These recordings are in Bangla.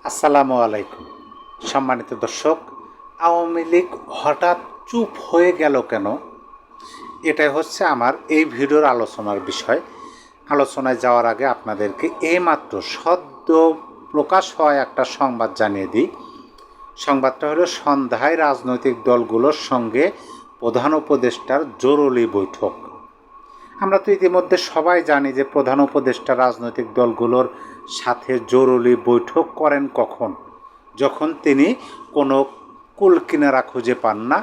আসসালামু আলাইকুম সম্মানিত দর্শক। আওয়ামী লীগ হঠাৎ চুপ হয়ে গেল কেন? এটাই হচ্ছে আমার এই ভিডিওর আলোচনার বিষয়। আলোচনায় যাওয়ার আগে আপনাদেরকে এইমাত্র সদ্য প্রকাশ হওয়া একটা সংবাদ জানিয়ে দিই। সংবাদটা হলো সন্ধ্যায় রাজনৈতিক দলগুলোর সঙ্গে প্রধান উপদেষ্টার জরুরি বৈঠক। আমরা তো ইতিমধ্যে সবাই জানি যে প্রধান উপদেষ্টা রাজনৈতিক দলগুলোর সাথে জরুরি বৈঠক করেন কখন? যখন তিনি কোনো কুল কিনারা খুঁজে পান না,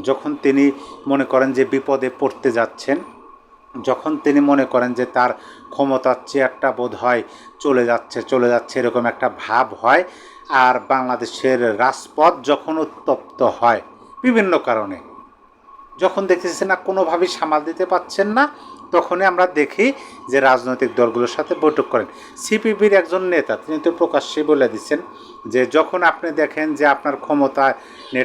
যখন তিনি মনে করেন যে বিপদে পড়তে যাচ্ছেন, যখন তিনি মনে করেন যে তার ক্ষমতার চেয়ারটা বোধ হয় চলে যাচ্ছে এরকম একটা ভাব হয়। আর বাংলাদেশের রাজপথ যখন উত্তপ্ত হয় বিভিন্ন কারণে, যখন দেখতেছি না কোনোভাবেই সামাল দিতে পারছেন না, তখনই আমরা দেখি যে রাজনৈতিক দলগুলোর সাথে বৈঠক করেন। সিপিবির একজন নেতা তিনি তো প্রকাশ্যে বলে দিচ্ছেন যে যখন আপনি দেখেন যে আপনার ক্ষমতা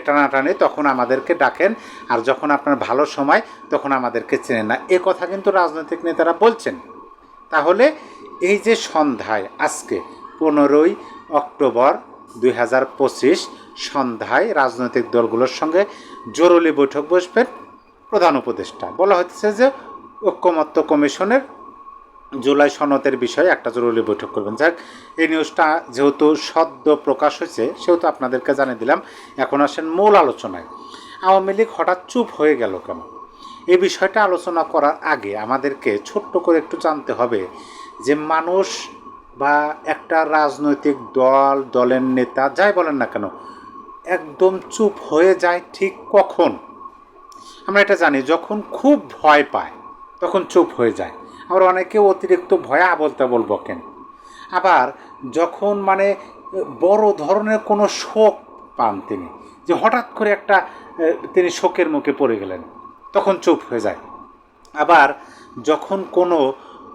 টানাটানি তখন আমাদেরকে ডাকেন, আর যখন আপনার ভালো সময় তখন আমাদেরকে চেনেন না। এ কথা কিন্তু রাজনৈতিক নেতারা বলছেন। তাহলে এই যে সন্ধ্যায় আজকে 15ই অক্টোবর 2025 সন্ধ্যায় রাজনৈতিক দলগুলোর সঙ্গে জরুরি বৈঠক বসবেন প্রধান উপদেষ্টা। বলা হচ্ছে যে ঐক্যমত্য কমিশনের জুলাই সনদের বিষয়ে একটা জরুরি বৈঠক করবেন। যাক, এই নিউজটা যেহেতু সদ্য প্রকাশ হয়েছে সেহেতু আপনাদেরকে জানিয়ে দিলাম। এখন আসেন মূল আলোচনায়। আওয়ামী লীগ হঠাৎ চুপ হয়ে গেল কেন? এই বিষয়টা আলোচনা করার আগে আমাদেরকে ছোট্ট করে একটু জানতে হবে যে মানুষ বা একটা রাজনৈতিক দলের নেতা যাই বলেন না কেন একদম চুপ হয়ে যায় ঠিক কখন? আমরা এটা জানি, যখন খুব ভয় পায় তখন চুপ হয়ে যায়। আবার অনেকে অতিরিক্ত ভয়ে আবোল তাবোল বকেন। আবার যখন বড় ধরনের কোনো শোক পান তিনি, যে হঠাৎ করে একটা তিনি শোকের মুখে পড়ে গেলেন, তখন চুপ হয়ে যায়। আবার যখন কোনো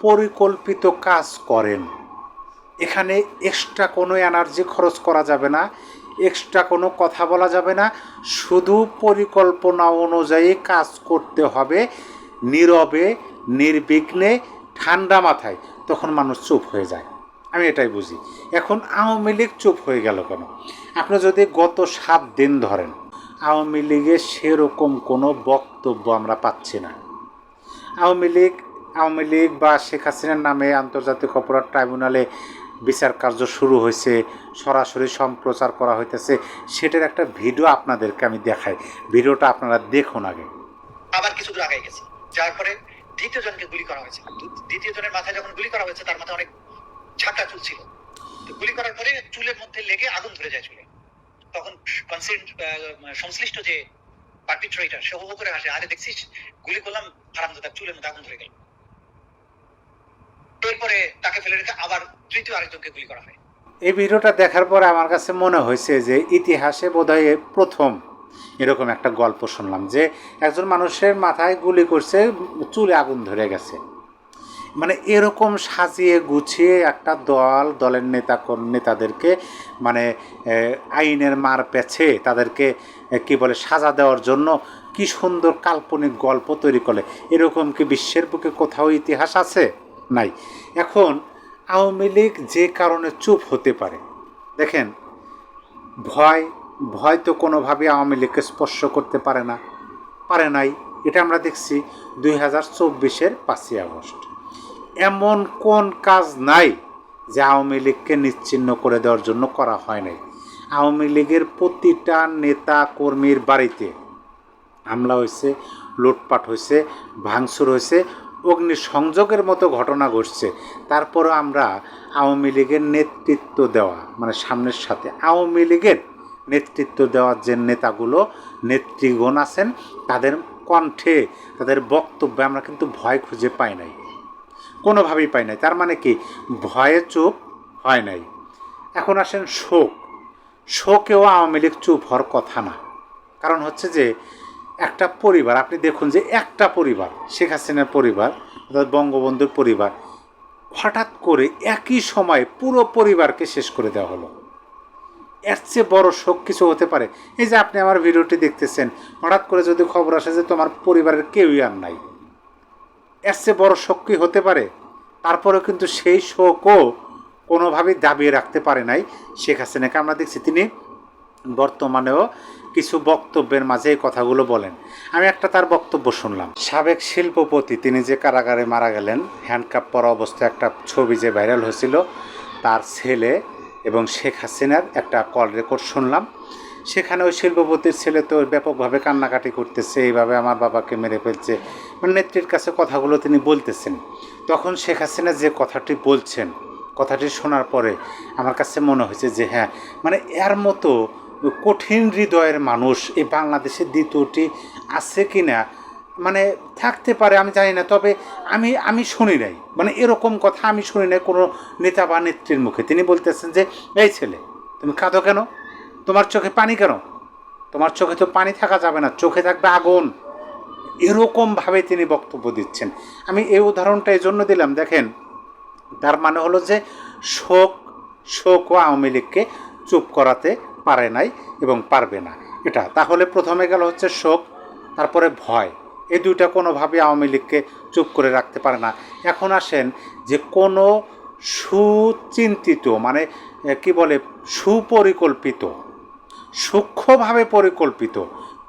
পরিকল্পিত কাজ করেন, এখানে এক্সট্রা কোনো এনার্জি খরচ করা যাবে না, এক্সট্রা কোনো কথা বলা যাবে না, শুধু পরিকল্পনা অনুযায়ী কাজ করতে হবে, নীরবে নির্বিঘ্নে ঠান্ডা মাথায়, তখন মানুষ চুপ হয়ে যায়। আমি এটাই বুঝি। এখন আওয়ামী লীগ চুপ হয়ে গেল কেন? আপনি যদি গত 7 দিন ধরেন, আওয়ামী লীগের সেরকম কোনো বক্তব্য আমরা পাচ্ছি না। আওয়ামী লীগ বা শেখ হাসিনার নামে আন্তর্জাতিক অপরাধ ট্রাইব্যুনালে বিচার কার্য শুরু হয়েছে, সরাসরি সম্প্রচার করা হইতেছে। সেটার একটা ভিডিও আপনাদেরকে আমি দেখাই, ভিডিওটা আপনারা দেখুন আগে। আবার কিছু দূর আগে গেছে, যার পরে দ্বিতীয় জনকে গুলি করা হয়েছে। দ্বিতীয় জনের মাথায় যখন গুলি করা হয়েছে তার মাথায় অনেক ঝাঁটা চুল ছিল। গুলি করার পরে চুলের মধ্যে লেগে আগুন ধরে যায় চুলে। তখন সংশ্লিষ্ট যে পারপিট্রেটর সে হো করে হাসে, আরে দেখছিস গুলি করলাম, হারামজাদা চুলের মধ্যে আগুন ধরে গেল। এরপরে তাকে ফেলে রেখে আবার তৃতীয় আরেকজনকে গুলি করা হয়। এই ভিডিওটা দেখার পরে আমার কাছে মনে হয়েছে যে ইতিহাসে বোধহয় প্রথম এরকম একটা গল্প শুনলাম যে একজন মানুষের মাথায় গুলি করছে, চুলে আগুন ধরে গেছে। এরকম সাজিয়ে গুছিয়ে একটা দলের নেতাদেরকে আইনের মার পেছে তাদেরকে কি বলে সাজা দেওয়ার জন্য কি সুন্দর কাল্পনিক গল্প তৈরি করে। এরকম কি বিশ্বের বুকে কোথাও ইতিহাস আছে? নাই। এখন আওয়ামী লীগ যে কারণে চুপ হতে পারে, দেখেন, ভয় তো কোনোভাবেই আওয়ামী লীগকে স্পর্শ করতে পারে নাই। এটা আমরা দেখছি 2024-এর 5ই আগস্ট। এমন কোন কাজ নাই যে আওয়ামী লীগকে নিশ্চিহ্ন করে দেওয়ার জন্য করা হয় নাই। আওয়ামী লীগের প্রতিটা নেতা কর্মীর বাড়িতে হামলা হয়েছে, লুটপাট হয়েছে, ভাঙচুর হয়েছে, অগ্নিসংযোগের মতো ঘটনা ঘটছে। তারপরে আমরা আওয়ামী লীগের নেতৃত্ব দেওয়া সামনের সাথে আওয়ামী লীগের নেতৃত্ব দেওয়ার যে নেতৃগণ আছেন তাদের কণ্ঠে, তাদের বক্তব্যে আমরা কিন্তু ভয় খুঁজে পাই নাই, কোনোভাবেই পাই নাই। তার মানে কি? ভয়ে চুপ হয় নাই। এখন আসেন শোকেও আওয়ামী লীগ চুপ হওয়ার কথা না। কারণ হচ্ছে যে একটা পরিবার, আপনি দেখুন যে একটা পরিবার, শেখ হাসিনার পরিবার অর্থাৎ বঙ্গবন্ধুর পরিবার, হঠাৎ করে একই সময়ে পুরো পরিবারকে শেষ করে দেওয়া হলো। এর চেয়ে বড় শোক কিছু হতে পারে? এই যে আপনি আমার ভিডিওটি দেখতেছেন, হঠাৎ করে যদি খবর আসে যে তোমার পরিবারের কেউই আর নাই, এর চেয়ে বড় শোক কি হতে পারে? তারপরেও কিন্তু সেই শোকও কোনোভাবেই দাবিয়ে রাখতে পারে নাই শেখ হাসিনাকে। আমরা দেখছি তিনি বর্তমানেও কিছু বক্তব্যের মাঝে এই কথাগুলো বলেন। আমি একটা তার বক্তব্য শুনলাম। সাবেক শিল্পপতি তিনি যে কারাগারে মারা গেলেন, হ্যান্ডকাপ পরা অবস্থায় একটা ছবি যে ভাইরাল হয়েছিল, তার ছেলে এবং শেখ হাসিনার একটা কল রেকর্ড শুনলাম। সেখানে ওই শিল্পপতির ছেলে তো ব্যাপকভাবে কান্নাকাটি করতেছে, এইভাবে আমার বাবাকে মেরে ফেলছে, মানে নেত্রীর কাছে কথাগুলো তিনি বলতেছেন। তখন শেখ হাসিনা যে কথাটি বলছেন, কথাটি শোনার পরে আমার কাছে মনে হয়েছে যে হ্যাঁ, মানে এর মতো কঠিন হৃদয়ের মানুষ এই বাংলাদেশে দ্বিতীয়টি আছে কি না, মানে থাকতে পারে আমি জানি না, তবে আমি শুনি নাই, মানে এরকম কথা আমি শুনি নাই কোনো নেতা বা নেত্রীর মুখে। তিনি বলতেছেন যে এই ছেলে তুমি কাঁদো কেন, তোমার চোখে পানি কেন, তোমার চোখে তো পানি থাকা যাবে না, চোখে থাকবে আগুন। এরকমভাবে তিনি বক্তব্য দিচ্ছেন। আমি এই উদাহরণটা এই জন্য দিলাম, দেখেন তার মানে হলো যে শোক ও আওয়ামী লীগকে চুপ করাতে পারে নাই এবং পারবে না এটা। তাহলে প্রথমে গেল হচ্ছে শোক, তারপরে ভয়, এই দুইটা কোনোভাবে আওয়ামী লীগকে চুপ করে রাখতে পারে না। এখন আসেন যে কোনো সুচিন্তিত, মানে কি বলে, সুপরিকল্পিত, সূক্ষ্মভাবে পরিকল্পিত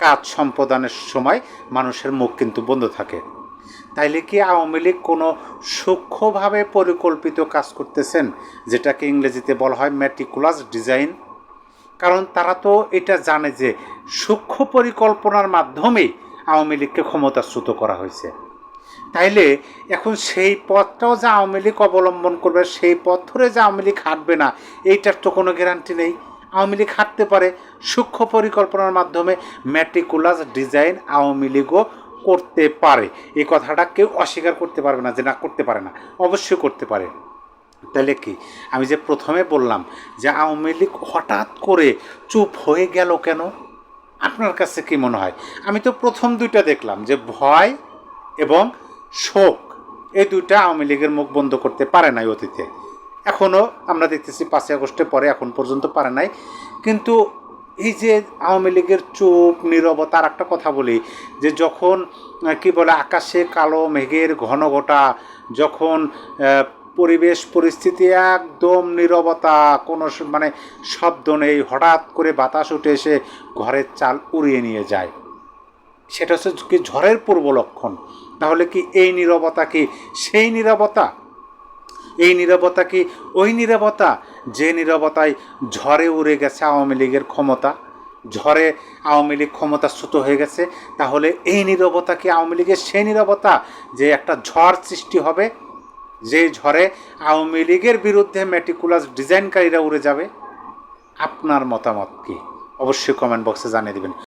কাজ সম্পাদনের সময় মানুষের মুখ কিন্তু বন্ধ থাকে। তাইলে কি আওয়ামী লীগ কোনো সূক্ষ্মভাবে পরিকল্পিত কাজ করতেছেন, যেটাকে ইংরেজিতে বলা হয় ম্যাটিকুলাস ডিজাইন? কারণ তারা তো এটা জানে যে সূক্ষ্ম পরিকল্পনার মাধ্যমেই আওয়ামী লীগকে ক্ষমতাচ্যুত করা হয়েছে। তাইলে এখন সেই পথটাও যে আওয়ামী লীগ অবলম্বন করবে, সেই পথ ধরে যে আওয়ামী লীগ হাঁটবে না, এইটার তো কোনো গ্যারান্টি নেই। আওয়ামী লীগ হাঁটতে পারে সূক্ষ্ম পরিকল্পনার মাধ্যমে, ম্যাটিকুলাস ডিজাইন আওয়ামী লীগও করতে পারে। এই কথাটা কেউ অস্বীকার করতে পারবে না যে না, করতে পারে না, অবশ্যই করতে পারে। তাহলে কি আমি যে প্রথমে বললাম যে আওয়ামী লীগ হঠাৎ করে চুপ হয়ে গেল কেন, আপনার কাছে কি মনে হয়? আমি তো প্রথম দুইটা দেখলাম যে ভয় এবং শোক, এই দুইটা আওয়ামী লীগের মুখ বন্ধ করতে পারে নাই অতীতে, এখনও আমরা দেখতেছি 5ই আগস্টের পরে এখন পর্যন্ত পারে নাই। কিন্তু এই যে আওয়ামী লীগের চুপ নীরবতা, আর একটা কথা বলি যে যখন কি বলে আকাশে কালো মেঘের ঘন ঘটা, যখন পরিবেশ পরিস্থিতি একদম নীরবতা, কোনো মানে শব্দ নেই, হঠাৎ করে বাতাস উঠে এসে ঘরের চাল উড়িয়ে নিয়ে যায়, সেটা হচ্ছে কি ঝড়ের পূর্ব লক্ষণ। তাহলে কি এই নীরবতা কি সেই নীরবতা? এই নীরবতা কি ওই নীরবতা যে নীরবতায় ঝড়ে উড়ে গেছে আওয়ামী লীগের ক্ষমতা, ঝড়ে আওয়ামী লীগ ক্ষমতাচ্যুত হয়ে গেছে? তাহলে এই নীরবতা কি আওয়ামী লীগের সেই নীরবতা যে একটা ঝড় সৃষ্টি হবে, যে ঝড়ে আওয়ামী লীগের বিরুদ্ধে ম্যাটিকুলাস ডিজাইনকারীরা উড়ে যাবে? আপনার মতামত কি অবশ্যই কমেন্ট বক্সে জানিয়ে দেবেন।